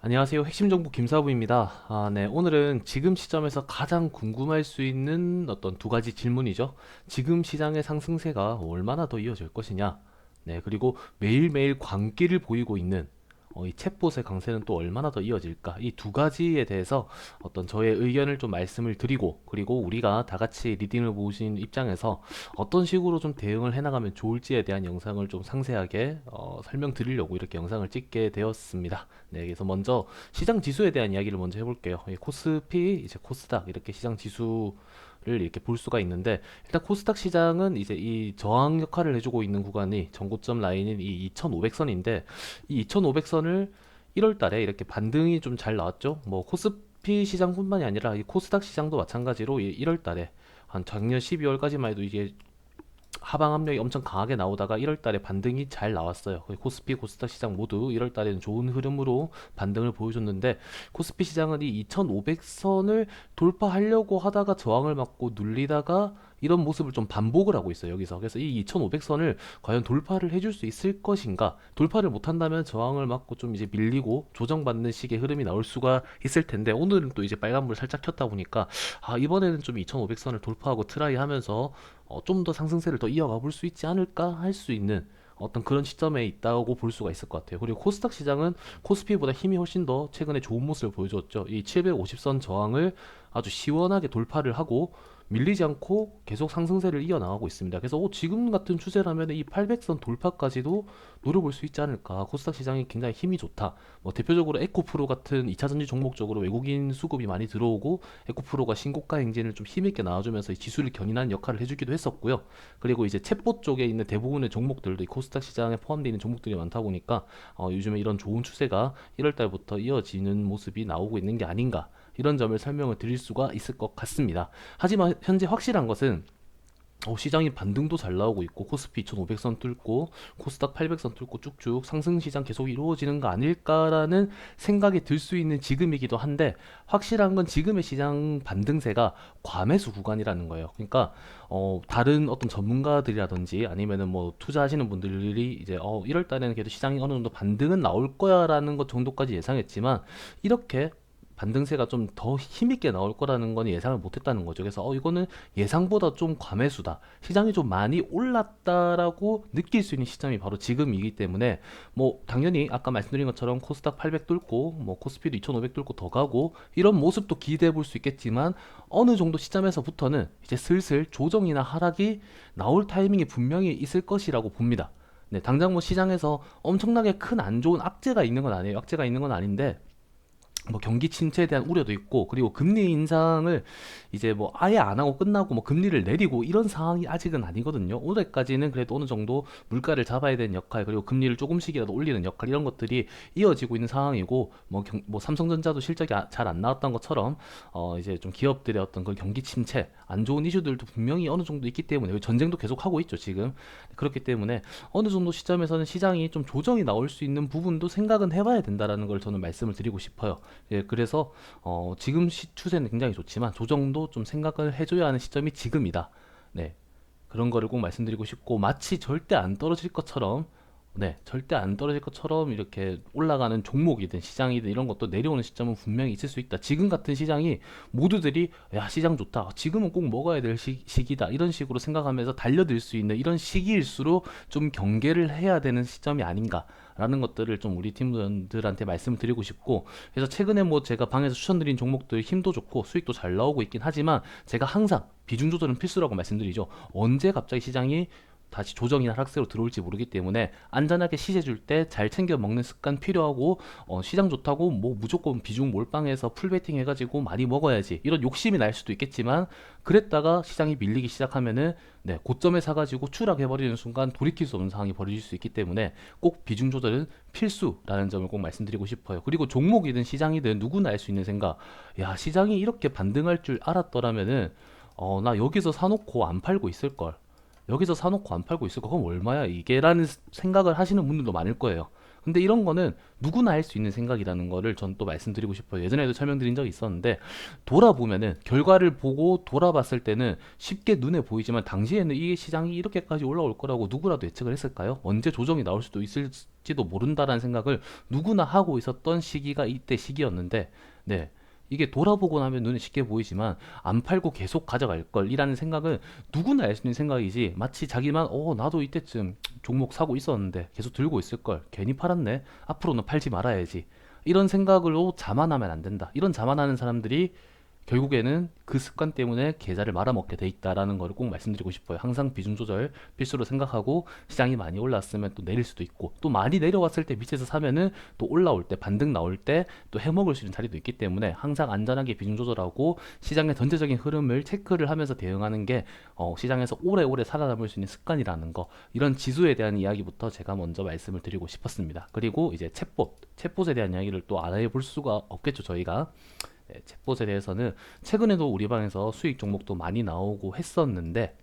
안녕하세요. 핵심 정보 김사부입니다. 네. 오늘은 지금 시점에서 가장 궁금할 수 있는 어떤 두 가지 질문이죠. 지금 시장의 상승세가 얼마나 더 이어질 것이냐. 네. 그리고 매일매일 광기를 보이고 있는 이 챗봇의 강세는 또 얼마나 더 이어질까? 이 두 가지에 대해서 어떤 저의 의견을 좀 말씀을 드리고, 그리고 우리가 다 같이 리딩을 보신 입장에서 어떤 식으로 좀 대응을 해나가면 좋을지에 대한 영상을 좀 상세하게 설명드리려고 이렇게 영상을 찍게 되었습니다. 네, 그래서 먼저 시장 지수에 대한 이야기를 먼저 해볼게요. 이 코스피, 이제 코스닥 이렇게 시장 지수를 이렇게 볼 수가 있는데, 일단 코스닥 시장은 이제 이 저항 역할을 해주고 있는 구간이 전고점 라인인 이 2,500선인데, 이 2,500선을 1월 달에 이렇게 반등이 좀 잘 나왔죠. 뭐 코스피 시장뿐만이 아니라 이 코스닥 시장도 마찬가지로 1월 달에 한 작년 12월까지만 해도 이게 하방 압력이 엄청 강하게 나오다가 1월 달에 반등이 잘 나왔어요. 코스피, 코스닥 시장 모두 1월 달에는 좋은 흐름으로 반등을 보여줬는데, 코스피 시장은 이 2,500선을 돌파하려고 하다가 저항을 맞고 눌리다가 이런 모습을 좀 반복을 하고 있어요, 여기서. 그래서 이 2,500선을 과연 돌파를 해줄 수 있을 것인가? 돌파를 못한다면 저항을 맞고 좀 이제 밀리고 조정받는 식의 흐름이 나올 수가 있을 텐데, 오늘은 또 이제 빨간불 살짝 켰다 보니까 이번에는 좀 2,500선을 돌파하고 트라이 하면서 좀 더 상승세를 더 이어가 볼 수 있지 않을까 할 수 있는 어떤 그런 시점에 있다고 볼 수가 있을 것 같아요. 그리고 코스닥 시장은 코스피보다 힘이 훨씬 더 최근에 좋은 모습을 보여줬죠. 이 750선 저항을 아주 시원하게 돌파를 하고 밀리지 않고 계속 상승세를 이어나가고 있습니다. 그래서 지금 같은 추세라면 이 800선 돌파까지도 노려볼 수 있지 않을까. 코스닥 시장이 굉장히 힘이 좋다. 뭐 대표적으로 에코프로 같은 2차전지 종목 적으로 외국인 수급이 많이 들어오고, 에코프로가 신고가 행진을 좀 힘있게 나와주면서 이 지수를 견인하는 역할을 해주기도 했었고요. 그리고 이제 챗봇 쪽에 있는 대부분의 종목들도 이 코스닥 시장에 포함되어 있는 종목들이 많다 보니까 요즘에 이런 좋은 추세가 1월 달부터 이어지는 모습이 나오고 있는 게 아닌가, 이런 점을 설명을 드릴 수가 있을 것 같습니다. 하지만 현재 확실한 것은 시장이 반등도 잘 나오고 있고, 코스피 2,500선 뚫고 코스닥 800선 뚫고 쭉쭉 상승 시장 계속 이루어지는 거 아닐까라는 생각이 들 수 있는 지금이기도 한데, 확실한 건 지금의 시장 반등세가 과매수 구간이라는 거예요. 그러니까 다른 어떤 전문가들이라든지 아니면은 뭐 투자하시는 분들이 이제 1월 달에는 그래도 시장이 어느 정도 반등은 나올 거야라는 것 정도까지 예상했지만, 이렇게 반등세가 좀 더 힘있게 나올 거라는 건 예상을 못했다는 거죠. 그래서 이거는 예상보다 좀 과매수다, 시장이 좀 많이 올랐다라고 느낄 수 있는 시점이 바로 지금이기 때문에, 뭐 당연히 아까 말씀드린 것처럼 코스닥 800 뚫고 뭐 코스피도 2500 뚫고 더 가고 이런 모습도 기대해 볼 수 있겠지만, 어느 정도 시점에서부터는 이제 슬슬 조정이나 하락이 나올 타이밍이 분명히 있을 것이라고 봅니다. 네, 당장 뭐 시장에서 엄청나게 큰 안 좋은 악재가 있는 건 아니에요. 악재가 있는 건 아닌데, 뭐 경기 침체에 대한 우려도 있고, 그리고 금리 인상을 이제 뭐 아예 안 하고 끝나고 뭐 금리를 내리고 이런 상황이 아직은 아니거든요. 올해까지는 그래도 어느 정도 물가를 잡아야 되는 역할, 그리고 금리를 조금씩이라도 올리는 역할, 이런 것들이 이어지고 있는 상황이고, 뭐 삼성전자도 실적이 잘 안 나왔던 것처럼 이제 좀 기업들의 어떤 그 경기 침체, 안 좋은 이슈들도 분명히 어느 정도 있기 때문에, 전쟁도 계속 하고 있죠 지금. 그렇기 때문에 어느 정도 시점에서는 시장이 좀 조정이 나올 수 있는 부분도 생각은 해봐야 된다라는 걸 저는 말씀을 드리고 싶어요. 예, 그래서 지금 추세는 굉장히 좋지만 조정도 좀 생각을 해줘야 하는 시점이 지금이다. 네, 그런 거를 꼭 말씀드리고 싶고, 마치 절대 안 떨어질 것처럼, 네, 절대 안 떨어질 것처럼 이렇게 올라가는 종목이든 시장이든 이런 것도 내려오는 시점은 분명히 있을 수 있다. 지금 같은 시장이 모두들이 야 시장 좋다, 지금은 꼭 먹어야 될 시기다, 이런 식으로 생각하면서 달려들 수 있는 이런 시기일수록 좀 경계를 해야 되는 시점이 아닌가 라는 것들을 좀 우리 팀원들한테 말씀을 드리고 싶고, 그래서 최근에 뭐 제가 방에서 추천드린 종목들 힘도 좋고 수익도 잘 나오고 있긴 하지만, 제가 항상 비중 조절은 필수라고 말씀드리죠. 언제 갑자기 시장이 다시 조정이나 하락세로 들어올지 모르기 때문에, 안전하게 시세 줄 때 잘 챙겨 먹는 습관 필요하고, 시장 좋다고 뭐 무조건 비중 몰빵해서 풀베팅 해가지고 많이 먹어야지, 이런 욕심이 날 수도 있겠지만, 그랬다가 시장이 밀리기 시작하면은 네, 고점에 사가지고 추락해버리는 순간 돌이킬 수 없는 상황이 벌어질 수 있기 때문에, 꼭 비중 조절은 필수라는 점을 꼭 말씀드리고 싶어요. 그리고 종목이든 시장이든 누구나 알 수 있는 생각, 야 시장이 이렇게 반등할 줄 알았더라면은 나 여기서 사놓고 안 팔고 있을걸, 여기서 사놓고 안 팔고 있을 거 그럼 얼마야 이게 라는 생각을 하시는 분들도 많을 거예요. 근데 이런 거는 누구나 할 수 있는 생각이라는 거를 전 또 말씀드리고 싶어요. 예전에도 설명드린 적이 있었는데, 돌아보면은 결과를 보고 돌아봤을 때는 쉽게 눈에 보이지만, 당시에는 이 시장이 이렇게까지 올라올 거라고 누구라도 예측을 했을까요? 언제 조정이 나올 수도 있을 될지도 모른다라는 생각을 누구나 하고 있었던 시기가 이때 시기였는데, 네. 이게 돌아보고 나면 눈에 쉽게 보이지만 안 팔고 계속 가져갈 걸이라는 생각은 누구나 알 수 있는 생각이지, 마치 자기만 나도 이때쯤 종목 사고 있었는데 계속 들고 있을 걸 괜히 팔았네, 앞으로는 팔지 말아야지, 이런 생각으로 자만하면 안 된다. 이런 자만하는 사람들이 결국에는 그 습관 때문에 계좌를 말아먹게 돼 있다라는 걸 꼭 말씀드리고 싶어요. 항상 비중 조절 필수로 생각하고, 시장이 많이 올랐으면 또 내릴 수도 있고, 또 많이 내려왔을 때 밑에서 사면은 또 올라올 때 반등 나올 때 또 해먹을 수 있는 자리도 있기 때문에 항상 안전하게 비중 조절하고 시장의 전체적인 흐름을 체크를 하면서 대응하는 게 시장에서 오래오래 살아남을 수 있는 습관이라는 거, 이런 지수에 대한 이야기부터 제가 먼저 말씀을 드리고 싶었습니다. 그리고 이제 챗봇에 대한 이야기를 또 안 해볼 수가 없겠죠, 저희가. 네, 챗봇에 대해서는 최근에도 우리 방에서 수익 종목도 많이 나오고 했었는데,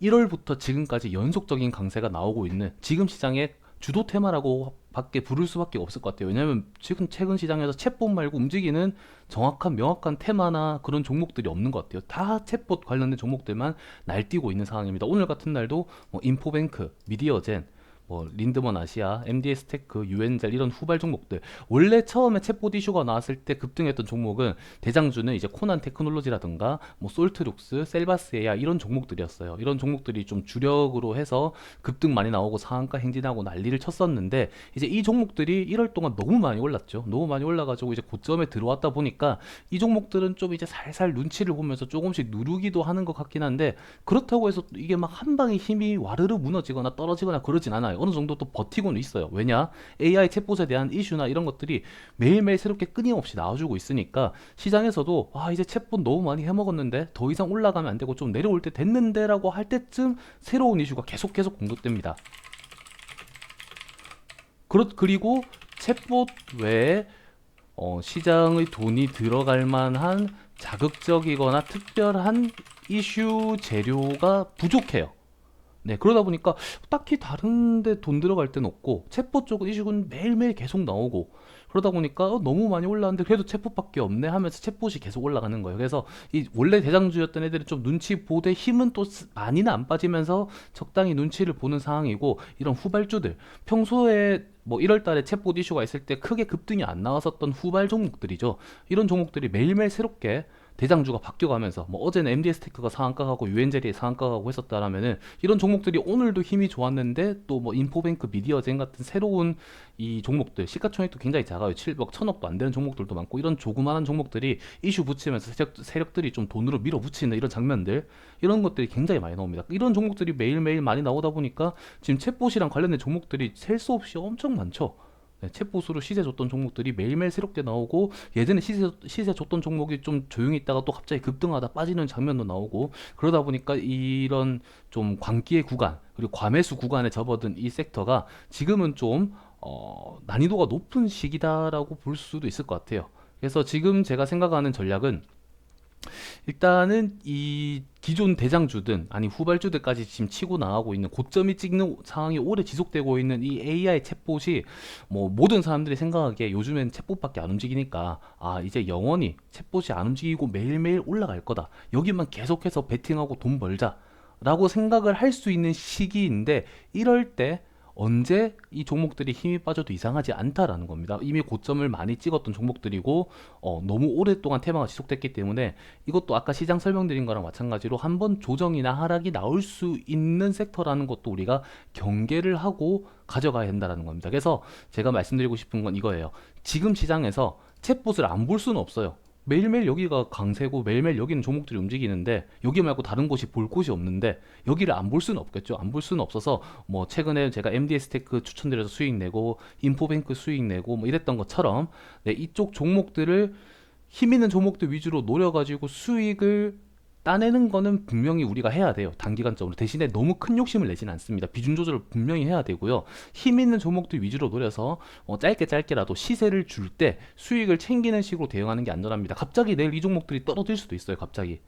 1월부터 지금까지 연속적인 강세가 나오고 있는 지금 시장의 주도 테마라고 밖에 부를 수밖에 없을 것 같아요. 왜냐하면 지금 최근 시장에서 챗봇 말고 움직이는 정확한 명확한 테마나 그런 종목들이 없는 것 같아요. 다 챗봇 관련된 종목들만 날뛰고 있는 상황입니다. 오늘 같은 날도 뭐 인포뱅크, 미디어젠, 뭐 린드먼 아시아, MDS 테크, 유엔젤, 이런 후발 종목들, 원래 처음에 챗봇 이슈가 나왔을 때 급등했던 종목은 대장주는 이제 코난 테크놀로지라든가 뭐 솔트룩스, 셀바스 AI, 이런 종목들이었어요. 이런 종목들이 좀 주력으로 해서 급등 많이 나오고 상한가 행진하고 난리를 쳤었는데, 이제 이 종목들이 1월 동안 너무 많이 올랐죠. 너무 많이 올라가지고 이제 고점에 들어왔다 보니까 이 종목들은 좀 이제 살살 눈치를 보면서 조금씩 누르기도 하는 것 같긴 한데, 그렇다고 해서 이게 막 한 방에 힘이 와르르 무너지거나 떨어지거나 그러진 않아요. 어느 정도 또 버티고는 있어요. 왜냐? AI 챗봇에 대한 이슈나 이런 것들이 매일매일 새롭게 끊임없이 나와주고 있으니까, 시장에서도 이제 챗봇 너무 많이 해먹었는데 더 이상 올라가면 안 되고 좀 내려올 때 됐는데 라고 할 때쯤 새로운 이슈가 계속 공급됩니다. 그리고 챗봇 외에 시장의 돈이 들어갈 만한 자극적이거나 특별한 이슈 재료가 부족해요. 네, 그러다 보니까 딱히 다른데 돈 들어갈 데는 없고, 챗봇 쪽은 이슈는 매일매일 계속 나오고, 그러다 보니까 너무 많이 올라왔는데 그래도 챗봇밖에 없네 하면서 챗봇이 계속 올라가는 거예요. 그래서 이 원래 대장주였던 애들이 좀 눈치 보되 힘은 또 많이는 안 빠지면서 적당히 눈치를 보는 상황이고, 이런 후발주들, 평소에 뭐 1월 달에 챗봇 이슈가 있을 때 크게 급등이 안 나왔었던 후발 종목들이죠. 이런 종목들이 매일매일 새롭게 대장주가 바뀌어가면서, 뭐 어제는 MDS 테크가 상한가 가고 유엔젤이 상한가 가고 했었다라면은, 이런 종목들이 오늘도 힘이 좋았는데 또 뭐 인포뱅크, 미디어젠 같은 새로운 이 종목들, 시가총액도 굉장히 작아요. 7억, 1000억도 안 되는 종목들도 많고, 이런 조그마한 종목들이 이슈 붙이면서 세력들이 좀 돈으로 밀어붙이는 이런 장면들, 이런 것들이 굉장히 많이 나옵니다. 이런 종목들이 매일매일 많이 나오다 보니까 지금 챗봇이랑 관련된 종목들이 셀 수 없이 엄청 많죠. 네, 챗봇으로 시세 줬던 종목들이 매일매일 새롭게 나오고, 예전에 시세 줬던 종목이 좀 조용히 있다가 또 갑자기 급등하다 빠지는 장면도 나오고, 그러다 보니까 이런 좀 광기의 구간, 그리고 과매수 구간에 접어든 이 섹터가 지금은 좀 난이도가 높은 시기다라고 볼 수도 있을 것 같아요. 그래서 지금 제가 생각하는 전략은, 일단은 이 기존 대장주든 아니 후발주들까지 지금 치고 나가고 있는, 고점이 찍는 상황이 오래 지속되고 있는 이 AI 챗봇이, 뭐 모든 사람들이 생각하기에 요즘엔 챗봇밖에 안 움직이니까 이제 영원히 챗봇이 안 움직이고 매일매일 올라갈 거다, 여기만 계속해서 베팅하고 돈 벌자 라고 생각을 할 수 있는 시기인데, 이럴 때 언제 이 종목들이 힘이 빠져도 이상하지 않다라는 겁니다. 이미 고점을 많이 찍었던 종목들이고, 너무 오랫동안 테마가 지속됐기 때문에, 이것도 아까 시장 설명드린 거랑 마찬가지로 한번 조정이나 하락이 나올 수 있는 섹터라는 것도 우리가 경계를 하고 가져가야 된다는 겁니다. 그래서 제가 말씀드리고 싶은 건 이거예요. 지금 시장에서 챗봇을 안 볼 수는 없어요. 매일매일 여기가 강세고 매일매일 여기는 종목들이 움직이는데, 여기 말고 다른 곳이 볼 곳이 없는데 여기를 안 볼 수는 없겠죠. 안 볼 수는 없어서, 뭐 최근에 제가 MDS 테크 추천드려서 수익 내고 인포뱅크 수익 내고 뭐 이랬던 것처럼, 네, 이쪽 종목들을 힘 있는 종목들 위주로 노려가지고 수익을 따내는 거는 분명히 우리가 해야 돼요. 단기간적으로. 대신에 너무 큰 욕심을 내지는 않습니다. 비중 조절을 분명히 해야 되고요. 힘 있는 종목들 위주로 노려서 짧게라도 시세를 줄 때 수익을 챙기는 식으로 대응하는 게 안전합니다. 갑자기 내일 이 종목들이 떨어질 수도 있어요. 갑자기.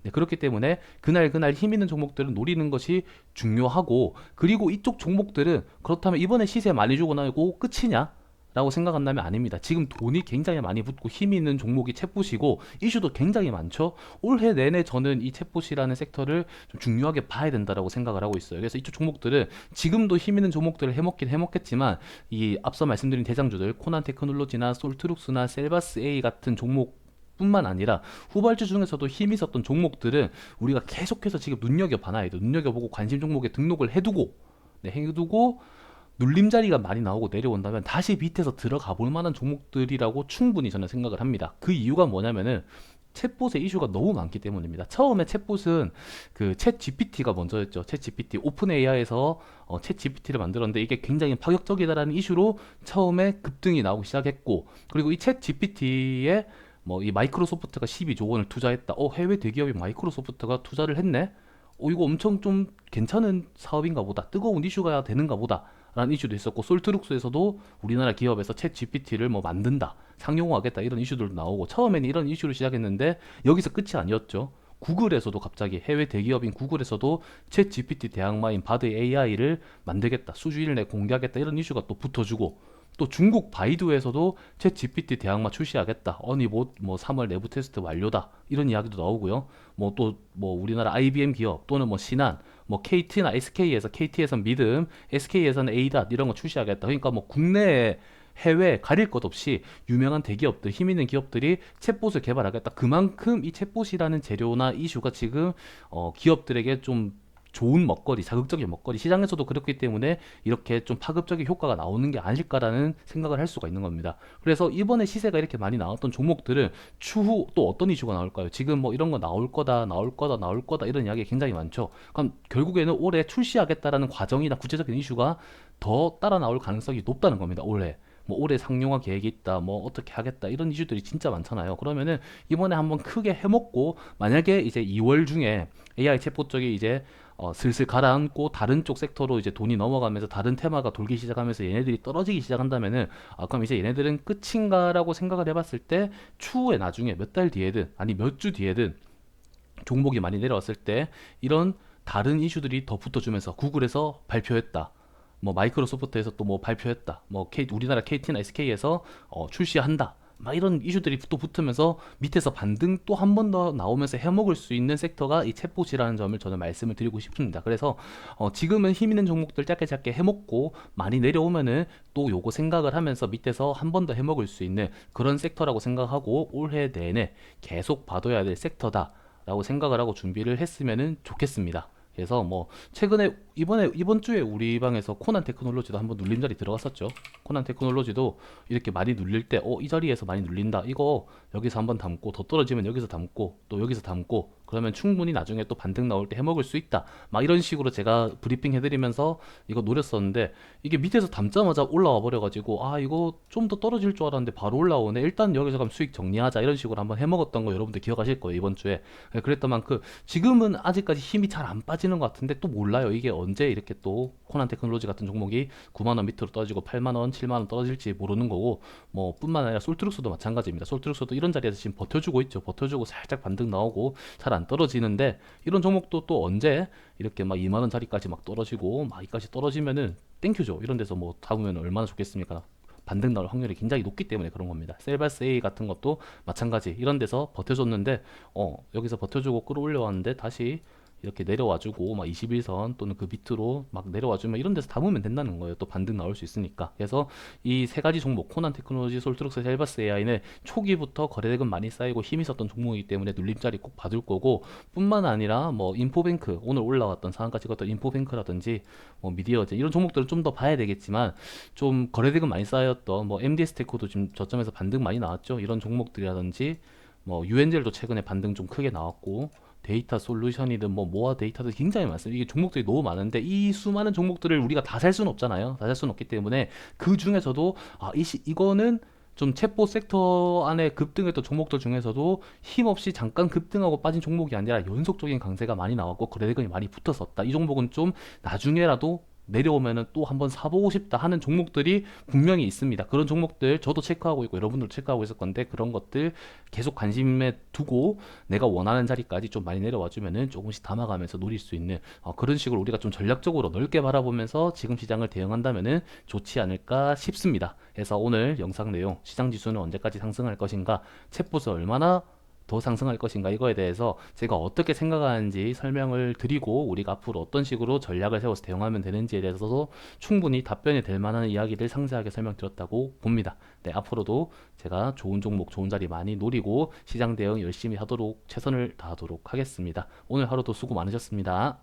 네, 그렇기 때문에 그날 힘 있는 종목들은 노리는 것이 중요하고, 그리고 이쪽 종목들은 그렇다면 이번에 시세 많이 주고 나고 끝이냐? 라고 생각한다면 아닙니다. 지금 돈이 굉장히 많이 붙고 힘이 있는 종목이 챗봇이고 이슈도 굉장히 많죠. 올해 내내 저는 이 챗봇이라는 섹터를 좀 중요하게 봐야 된다라고 생각을 하고 있어요. 그래서 이쪽 종목들은 지금도 힘 있는 종목들을 해먹긴 해먹겠지만 이 앞서 말씀드린 대장주들 코난 테크놀로지나 솔트룩스나 셀바스 A 같은 종목 뿐만 아니라 후발주 중에서도 힘이 있었던 종목들은 우리가 계속해서 지금 눈여겨봐야 돼요. 눈여겨보고 관심 종목에 등록을 해두고 해두고 눌림자리가 많이 나오고 내려온다면 다시 밑에서 들어가 볼 만한 종목들이라고 충분히 저는 생각을 합니다. 그 이유가 뭐냐면은 챗봇의 이슈가 너무 많기 때문입니다. 처음에 챗봇은 그 챗 GPT가 먼저였죠. 챗 GPT 오픈 AI에서 챗 GPT를 만들었는데 이게 굉장히 파격적이다라는 이슈로 처음에 급등이 나오기 시작했고, 그리고 이 챗 GPT에 뭐 이 마이크로소프트가 12조 원을 투자했다. 해외 대기업이 마이크로소프트가 투자를 했네. 이거 엄청 좀 괜찮은 사업인가 보다. 뜨거운 이슈가 되는가 보다. 라는 이슈도 있었고, 솔트룩스에서도 우리나라 기업에서 챗 GPT를 뭐 만든다, 상용화하겠다 이런 이슈들도 나오고, 처음에는 이런 이슈로 시작했는데 여기서 끝이 아니었죠. 구글에서도 갑자기 해외 대기업인 구글에서도 챗 GPT 대항마인 바드 AI를 만들겠다, 수주일 내 공개하겠다 이런 이슈가 또 붙어주고, 또 중국 바이두에서도 챗 GPT 대항마 출시하겠다. 뭐 3월 내부 테스트 완료다. 이런 이야기도 나오고요. 뭐 또 뭐 우리나라 IBM 기업 또는 뭐 신한, 뭐 KT나 KT에선 믿음, SK에서는 A닷 이런 거 출시하겠다. 그러니까 뭐 국내 해외 가릴 것 없이 유명한 대기업들, 힘 있는 기업들이 챗봇을 개발하겠다. 그만큼 이 챗봇이라는 재료나 이슈가 지금 기업들에게 좀 좋은 먹거리, 자극적인 먹거리, 시장에서도 그렇기 때문에 이렇게 좀 파급적인 효과가 나오는 게 아닐까라는 생각을 할 수가 있는 겁니다. 그래서 이번에 시세가 이렇게 많이 나왔던 종목들은 추후 또 어떤 이슈가 나올까요? 지금 뭐 이런 거 나올 거다, 나올 거다, 나올 거다 이런 이야기가 굉장히 많죠. 그럼 결국에는 올해 출시하겠다라는 과정이나 구체적인 이슈가 더 따라 나올 가능성이 높다는 겁니다. 올해. 뭐 올해 상용화 계획이 있다, 뭐 어떻게 하겠다 이런 이슈들이 진짜 많잖아요. 그러면은 이번에 한번 크게 해먹고, 만약에 이제 2월 중에 AI 챗봇 쪽이 이제 슬슬 가라앉고 다른 쪽 섹터로 이제 돈이 넘어가면서 다른 테마가 돌기 시작하면서 얘네들이 떨어지기 시작한다면은, 그럼 이제 얘네들은 끝인가라고 생각을 해봤을 때 추후에 나중에 몇 달 뒤에든 아니 몇 주 뒤에든 종목이 많이 내려왔을 때 이런 다른 이슈들이 더 붙어주면서 구글에서 발표했다, 뭐 마이크로소프트에서 또 뭐 발표했다, 뭐 우리나라 KT나 SK에서 출시한다, 막 이런 이슈들이 또 붙으면서 밑에서 반등 또 한 번 더 나오면서 해먹을 수 있는 섹터가 이 챗봇이라는 점을 저는 말씀을 드리고 싶습니다. 그래서 지금은 힘 있는 종목들 짧게 짧게 해먹고 많이 내려오면은 또 요거 생각을 하면서 밑에서 한 번 더 해먹을 수 있는 그런 섹터라고 생각하고 올해 내내 계속 봐둬야 될 섹터다 라고 생각을 하고 준비를 했으면 좋겠습니다. 그래서 뭐 최근에 이번 주에 우리 방에서 코난 테크놀로지도 한번 눌림자리 들어갔었죠. 코난 테크놀로지도 이렇게 많이 눌릴 때 이 자리에서 많이 눌린다, 이거 여기서 한번 담고 더 떨어지면 여기서 담고 또 여기서 담고, 그러면 충분히 나중에 또 반등 나올 때 해먹을 수 있다, 막 이런 식으로 제가 브리핑 해드리면서 이거 노렸었는데, 이게 밑에서 담자마자 올라와 버려가지고 이거 좀 더 떨어질 줄 알았는데 바로 올라오네, 일단 여기서 그럼 수익 정리하자, 이런 식으로 한번 해먹었던 거 여러분들 기억하실 거예요. 이번 주에 그랬던 만큼 지금은 아직까지 힘이 잘 안 빠지는 것 같은데, 또 몰라요 이게 언제 이렇게 또 코난 테크놀로지 같은 종목이 9만원 밑으로 떨어지고 8만원 7만원 떨어질지 모르는 거고, 뭐 뿐만 아니라 솔트룩스도 마찬가지입니다. 솔트룩스도 이런 자리에서 지금 버텨주고 있죠. 버텨주고 살짝 반등 나오고 잘 안 떨어지는데, 이런 종목도 또 언제 이렇게 막 2만원 자리까지 막 떨어지고 막 이까지 떨어지면은 땡큐죠. 이런 데서 뭐 잡으면 얼마나 좋겠습니까? 반등 나올 확률이 굉장히 높기 때문에 그런 겁니다. 셀바스 A 같은 것도 마찬가지, 이런 데서 버텨줬는데 여기서 버텨주고 끌어올려왔는데 다시 이렇게 내려와주고 막 21선 또는 그 밑으로 막 내려와주면 이런 데서 담으면 된다는 거예요. 또 반등 나올 수 있으니까. 그래서 이 세 가지 종목, 코난 테크놀로지, 솔트룩스, 셀바스 AI는 초기부터 거래대금 많이 쌓이고 힘이 있었던 종목이기 때문에 눌림자리 꼭 받을 거고, 뿐만 아니라 뭐 인포뱅크, 오늘 올라왔던 상한가 찍었던 인포뱅크라든지 뭐 미디어제 이런 종목들은 좀 더 봐야 되겠지만, 좀 거래대금 많이 쌓였던 뭐 MDS 테크도 지금 저점에서 반등 많이 나왔죠. 이런 종목들이라든지 뭐 유엔젤도 최근에 반등 좀 크게 나왔고, 데이터 솔루션이든 뭐 모아 데이터도 굉장히 많습니다. 이게 종목들이 너무 많은데 이 수많은 종목들을 우리가 다 살 수는 없잖아요. 다 살 수는 없기 때문에 그 중에서도 이거는 좀 챗봇 섹터 안에 급등했던 종목들 중에서도 힘없이 잠깐 급등하고 빠진 종목이 아니라 연속적인 강세가 많이 나왔고 거래대금이 많이 붙었었다, 이 종목은 좀 나중에라도 내려오면은 또 한번 사보고 싶다 하는 종목들이 분명히 있습니다. 그런 종목들 저도 체크하고 있고 여러분들도 체크하고 있을 건데, 그런 것들 계속 관심에 두고 내가 원하는 자리까지 좀 많이 내려와 주면은 조금씩 담아가면서 노릴 수 있는 그런 식으로 우리가 좀 전략적으로 넓게 바라보면서 지금 시장을 대응한다면은 좋지 않을까 싶습니다. 해서 오늘 영상 내용, 시장 지수는 언제까지 상승할 것인가, 챗봇은 얼마나 더 상승할 것인가, 이거에 대해서 제가 어떻게 생각하는지 설명을 드리고 우리가 앞으로 어떤 식으로 전략을 세워서 대응하면 되는지에 대해서도 충분히 답변이 될 만한 이야기를 상세하게 설명드렸다고 봅니다. 네, 앞으로도 제가 좋은 종목, 좋은 자리 많이 노리고 시장 대응 열심히 하도록 최선을 다하도록 하겠습니다. 오늘 하루도 수고 많으셨습니다.